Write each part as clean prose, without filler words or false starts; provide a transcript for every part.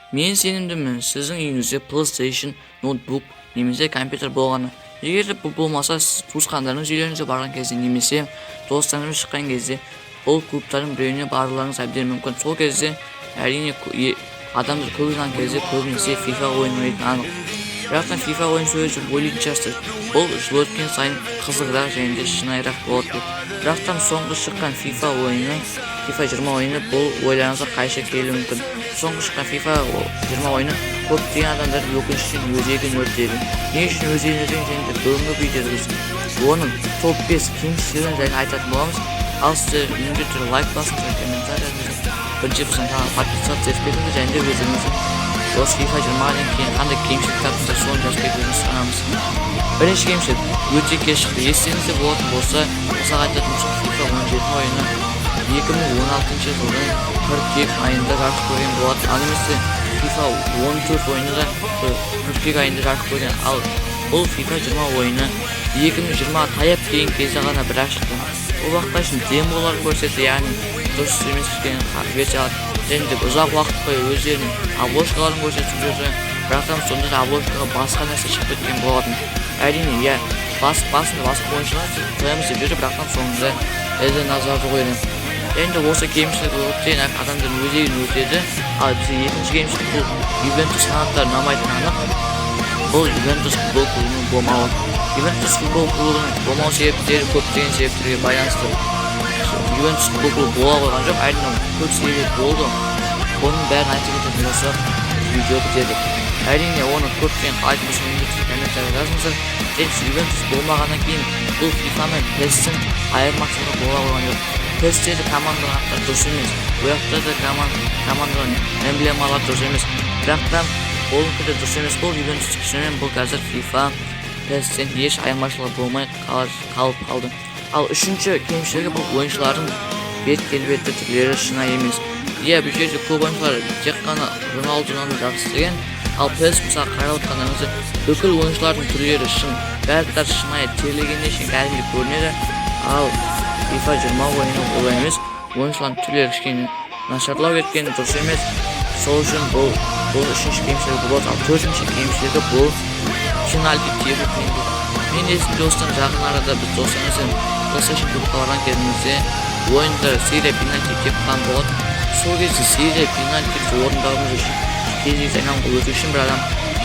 Мен сенімдімін, сіздің үйіңізде PlayStation, ноутбук немесе компьютер болғаны. Егер бұл болмаса, сіз туысқандарыңыз үйлеріңізге барған кезде немесе достарыңыз шыққан кезде бұл клубтардың біреуіне баруларыңыз әбден мүмкін. Сол кезде әрине адамдар көп жиналған кезде көбінесе FIFA ойын ойнайтыны анық. Бірақтан FIFA ойын сөзі ойлайтын шығарсыз, бұл жыл өткен сайын қызығырақ және де шынайырақ болады деп. Бірақтан соңғы шыққан FIFA 20 ойыны бұл ойларыңызға қайшы келуі мүмкін. Соңғы шыққан FIFA 20 ойыны көптеген адамдардың өкінішінен өзегін өртеді. Не үшін өзегін өртеген және де бүгінгі видеода оның топ 5 кемшілігін жайлы айтатын боламыз. Ал сіздер міндетті түрде лайк басыңыздар, комментарий жазыңыздар. Бірінші біздің каналға подписаться етіп кетіңіздер және де өздеріңіздің осы FIFA 20-дан кейін қандай кемшілік таптыңыздар соны жазып кетуіңізді сұраймыз. Бірінші кемшілік өте кеш шықты. Естеріңізде болатын болса, мысалға айтатын болсақ FIFA 17 ойыны 2016 жылдың қыркүйек айында жарық көрген болатын. Ал немесе FIFA 14 ойыны да қыркүйек айында жарық көрген. Ал бұл FIFA 20 ойыны 2020 таяп келген кезде ғана бірақ шықты. Бұл уақытта үшін демоларын көрсетті, яғни дұрыс емес екенін версиялар және де ұзақ уақыт бойы өздерінің обложкаларын көрсетіп жүрді. Бірақтан сонда да обложкаға басқа нәрсе шығып кеткен болатын. Әрине, басында басқа ойыншылар қоямыз деп жүрді, бірақтан соңында әлде назарды қойды. Және де осы кемшілік өткен адамдардың өзегін өртеді. Ал бізде екінші кемшілік бұл Ювентус фанаттары ұнамайтыны анық. Бұл Ювентус футбол клубының болмауы. Ювентус футбол клубының болмау себептері көптеген себептерге байланысты. Ювентус футбол клубы бола қойған жоқ, әрине көп себеп болды. Оның бәрін айтып кететін болсақ, видео бітеді. Әрине оны көптеген айтып өтсеңіздер комментарий жазыңыздар. Ювентус болмағаннан кейін бұл FIFA мен PES-тің айырмашылығы бола қойған жоқ. PES-те команданың аттары дұрыс емес, бұл жақта да команданың эмблемалары дұрыс емес. Бірақтан олың күрде дұрыс емес. Бұл Ювентус кішінен бұл қазір FIFA PES-тен еш айырмашылығы болмай қалып қалды. Ал үшінші кемшілігі бұл ойыншылардың бет-келбетті түрлері шынайы емес. Бұл жерде көп ойыншылар тек қана Роналдоны жақсы деген, ал PES мысалы қарап отқаныңызда бүкіл ойыншылардың түрлері шын, бәрі шынайы терлегенде шейін кәдімгі көрінеді. Ал FIFA 20 ойыны олай емес, ойыншылардың түрлері кішкене нашарлау кеткен, дұрыс емес. Сол үшін бұл үшінші кемшілігі болады. Ал төртінші кемшілігі бұл пенальти тебу қиындығы. Мен есімде осыдан жақын арада біз достарымызбен PlayStation клубқа барған кезімізде ойында серия пенальти теп қалған болады. Сол кезде серия пенальти орындауымыз үшін кездесіп айналымға өту үшін бір адам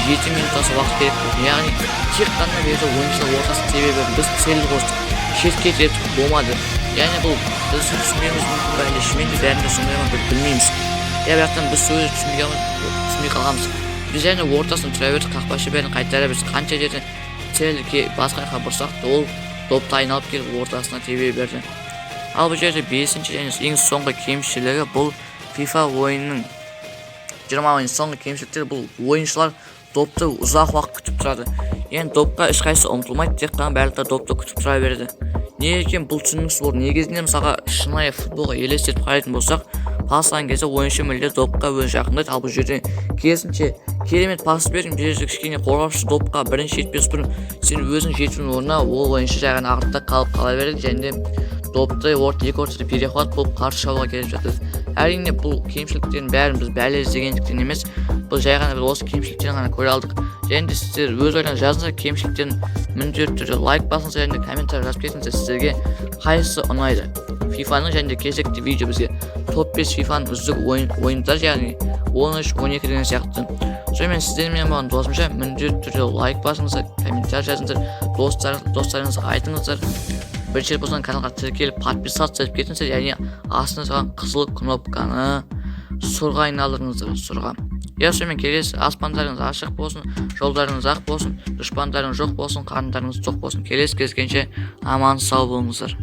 7 минуттасы уақыт керек болды. Яғни тек қана берді ойыншылар ортасын тебе берді. Біз цель қостық, шетке теттік, болмады. Яғни бұл біз түсінбейміз мүмкін бе, әлде шынымен де бәрінде сондай ма білмейміз. Бірақтан біз сөзді түсінбей қалғанбыз. Біз және ортасын тұра бердік, қақпашы бәрін қайтара бердік. Қанша жерден цель басқа жаққа бұрсақ та ол допты айналып келіп ортасына тебе берді. Ал бұл жерде бесінші және ең соңғы кемшілігі бұл FIFA ойынның 20 ойын соңғы кемшіліктері бұл ойыншылар допты ұзақ уақыт күтіп тұрады. Яғни допқа ешқайсысы ұмтылмайды, тек қана барлықтар допты күтіп тұра береді. Не екен бұл түсініксіз болды. Негізінде мысалға шынайы футболға елестетіп қарайтын болсақ, пас алған кезде ойыншы мүлде допқа өзі жақындайды. Ал бұл жерде керісінше керемет пас берген, бұл жерде кішкене қорғаушы допқа бірінші жетпес бұрын сен өзің жетудің орнына ол ойыншы жағын артта қалып қала береді және де допты екі ортада перехват болып қарсы шабуылға келіп жатады. Әрине бұл кемшіліктердің бәрін біз бәле іздегендіктен емес, бұл жай ғана біз осы кемшіліктерін ғана көре алдық. Және де сіздер өз ойларыңызды жазыңыздар, кемшіліктерін міндетті түрде лайк басыңыздар және де комментарий жазып кетіңіздер, сіздерге қайсысы ұнайды. FIFA-ның және де кезекті видео бізге топ 5 FIFA-ның үздік ойындар, яғни 13-12 деген сияқты. Сонымен сіздермен болған досымша міндетті түрде лайк басыңыздар, комментарий жазыңыздар, достарыңызға айтыңыздар. Бірінші болсын каналға тіркеліп подписаться етіп кетіңіздер, яғни астына тұрған қызыл кнопканы сұрға айналдырыңыздар, сұрға. Сонымен келесі аспандарыңыз ашық болсын, жолдарыңыз ақ болсын, дұшпандарыңыз жоқ болсын, қарындарыңыз тоқ болсын. Келесі кездескенше аман сау болыңыздар.